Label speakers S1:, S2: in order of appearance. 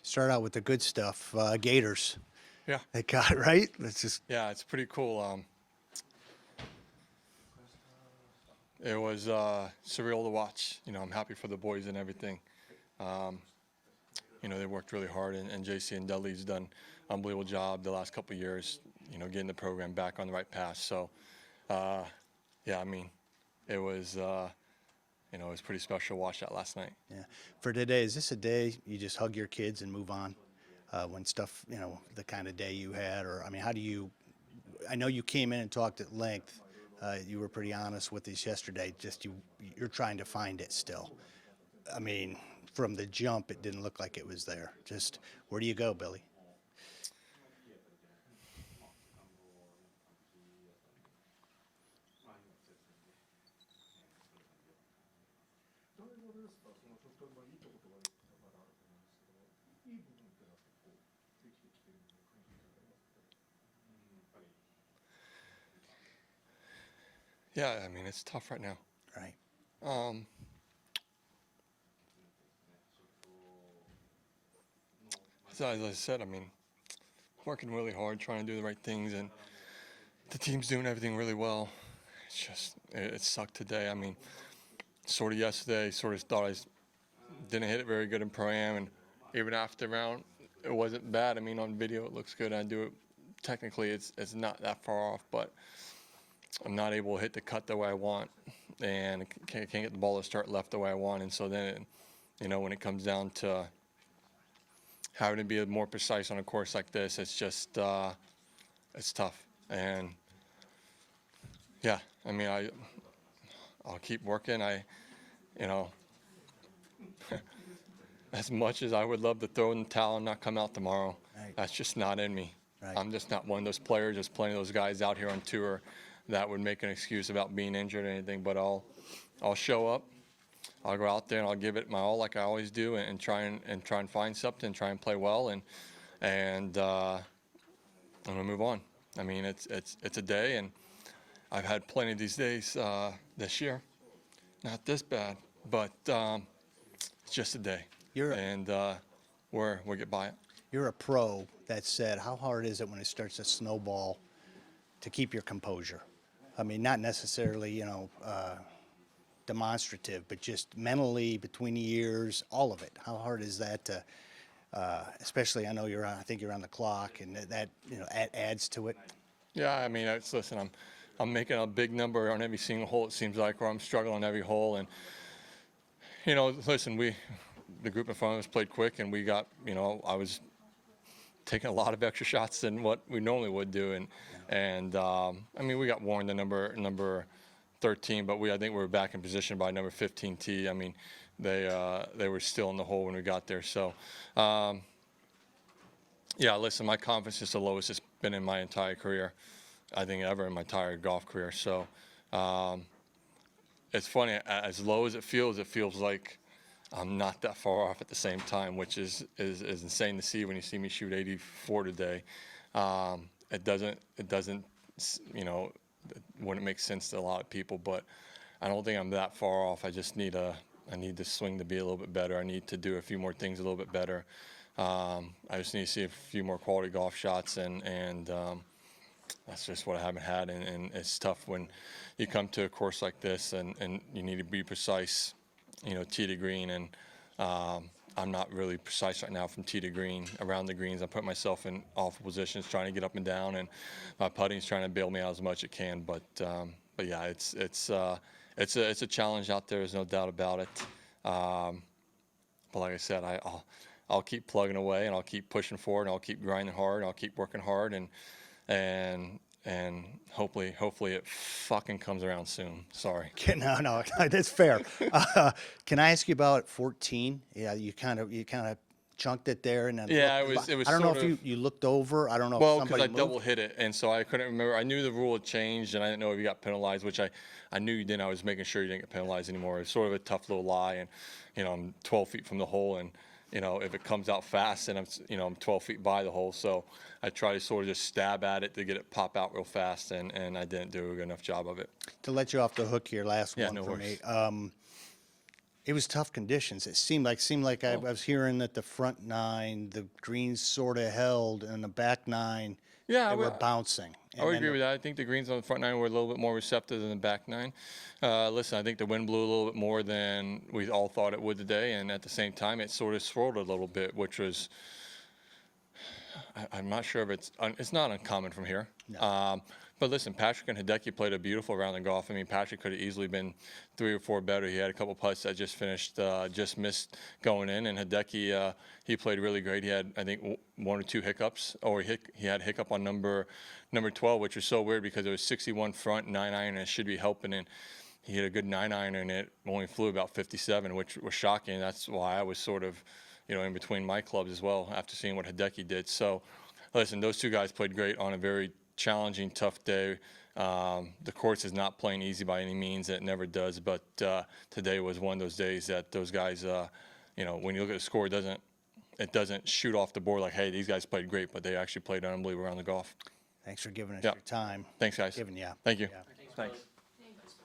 S1: Start out with the good stuff. Gators.
S2: Yeah,
S1: They got it, right. Let's just.
S2: yeah, it's pretty cool. It was surreal to watch. I'm happy for the boys and everything. They worked really hard, and JC and Dudley's done an unbelievable job the last couple of years. Getting the program back on the right path. So, yeah, I mean, it was. It was pretty special to watch that last night.
S1: Yeah. For today, is this a day you just hug your kids and move on? When stuff, the kind of day you had, or I mean, how do you? I know you came in and talked at length. You were pretty honest with us yesterday. Just you're trying to find it still. I mean, from the jump, it didn't look like it was there. Just where do you go, Billy?
S2: Yeah, I mean, it's tough right now.
S1: Right.
S2: So as I said, I mean, working really hard, trying to do the right things, and the team's doing everything really well. It's just, it sucked today. I mean, sort of yesterday, sort of thought I didn't hit it very good in Pro-Am, and even after round, it wasn't bad. I mean, on video, it looks good. I do it, technically, it's not that far off, but I'm not able to hit the cut the way I want, and can't get the ball to start left the way I want. And so then, when it comes down to having to be more precise on a course like this, it's just, it's tough. And yeah, I mean, I'll keep working. As much as I would love to throw in the towel and not come out tomorrow,
S1: Right.
S2: that's just not in me.
S1: Right.
S2: I'm just not one of those players. There's plenty of those guys out here on tour that would make an excuse about being injured or anything, but I'll show up. I'll go out there and I'll give it my all like I always do, and try and find something, try and play well, and I'm gonna move on. I mean, it's a day, and I've had plenty of these days this year. Not this bad, but it's just a day. And we get by it.
S1: You're a pro. That said, how hard is it when it starts to snowball to keep your composure? I mean, not necessarily, demonstrative, but just mentally between the ears, all of it. How hard is that to, especially I know I think you're on the clock, and that adds to it.
S2: Yeah, I mean, listen, I'm making a big number on every single hole, it seems like, or I'm struggling on every hole. And, listen, the group in front of us played quick, and we got, I was taking a lot of extra shots than what we normally would do. And I mean, we got warned the number 13, but I think we were back in position by number 15 tee. I mean, they were still in the hole when we got there. So, yeah, listen, my confidence is the lowest it's been in my entire career, I think ever in my entire golf career. So, it's funny, as low as it feels like I'm not that far off at the same time, which is insane to see when you see me shoot 84 today. It doesn't, wouldn't make sense to a lot of people, but I don't think I'm that far off. I just need the swing to be a little bit better. I need to do a few more things a little bit better. I just need to see a few more quality golf shots, and that's just what I haven't had. And it's tough when you come to a course like this, and you need to be precise, tee to green, and I'm not really precise right now from tee to green. Around the greens, I put myself in awful positions trying to get up and down, and my putting's trying to bail me out as much as it can. But yeah, it's a challenge out there. There's no doubt about it. But like I said, I'll keep plugging away, and I'll keep pushing forward, and I'll keep grinding hard, and I'll keep working hard, and hopefully it fucking comes around soon. Sorry.
S1: No, that's fair. Can I ask you about 14? Yeah, you kind of chunked it there, and then
S2: Yeah, it was.
S1: I don't know if you looked over. I don't know.
S2: Well,
S1: if
S2: because
S1: somebody
S2: I
S1: moved.
S2: double hit it, and so I couldn't remember. I knew the rule had changed, and I didn't know if you got penalized, which I knew you didn't. I was making sure you didn't get penalized anymore. It's sort of a tough little lie, and I'm 12 feet from the hole, and if it comes out fast, and I'm 12 feet by the hole, so I try to sort of just stab at it to get it pop out real fast, and I didn't do a good enough job of it.
S1: To let you off the hook here, last
S2: Yeah,
S1: one
S2: no
S1: for
S2: worries.
S1: me. It was tough conditions. It seemed like I was hearing that the front nine, the greens sort of held, and the back nine,
S2: Yeah,
S1: they were bouncing.
S2: I would agree with that. I think the greens on the front nine were a little bit more receptive than the back nine. Listen, I think the wind blew a little bit more than we all thought it would today, and at the same time, it sort of swirled a little bit, which was, I'm not sure if it's not uncommon from here.
S1: No.
S2: But listen, Patrick and Hideki played a beautiful round of golf. I mean, Patrick could have easily been 3 or 4 better. He had a couple putts that just finished, just missed going in. And Hideki, he played really great. He had, I think, 1 or 2 hiccups, or he had a hiccup on number 12, which was so weird because it was 61 front, 9-iron, and it should be helping. And he had a good 9-iron, and it only flew about 57, which was shocking. That's why I was sort of, in between my clubs as well after seeing what Hideki did. So, listen, those 2 guys played great on a very challenging, tough day. The course is not playing easy by any means. It never does. But today was one of those days that those guys, when you look at the score, it doesn't shoot off the board like, hey, these guys played great, but they actually played unbelievable around the golf.
S1: Thanks for giving us
S2: Yeah.
S1: your time.
S2: Thanks, guys.
S1: Yeah.
S2: Thank you.
S1: Yeah.
S2: Thanks.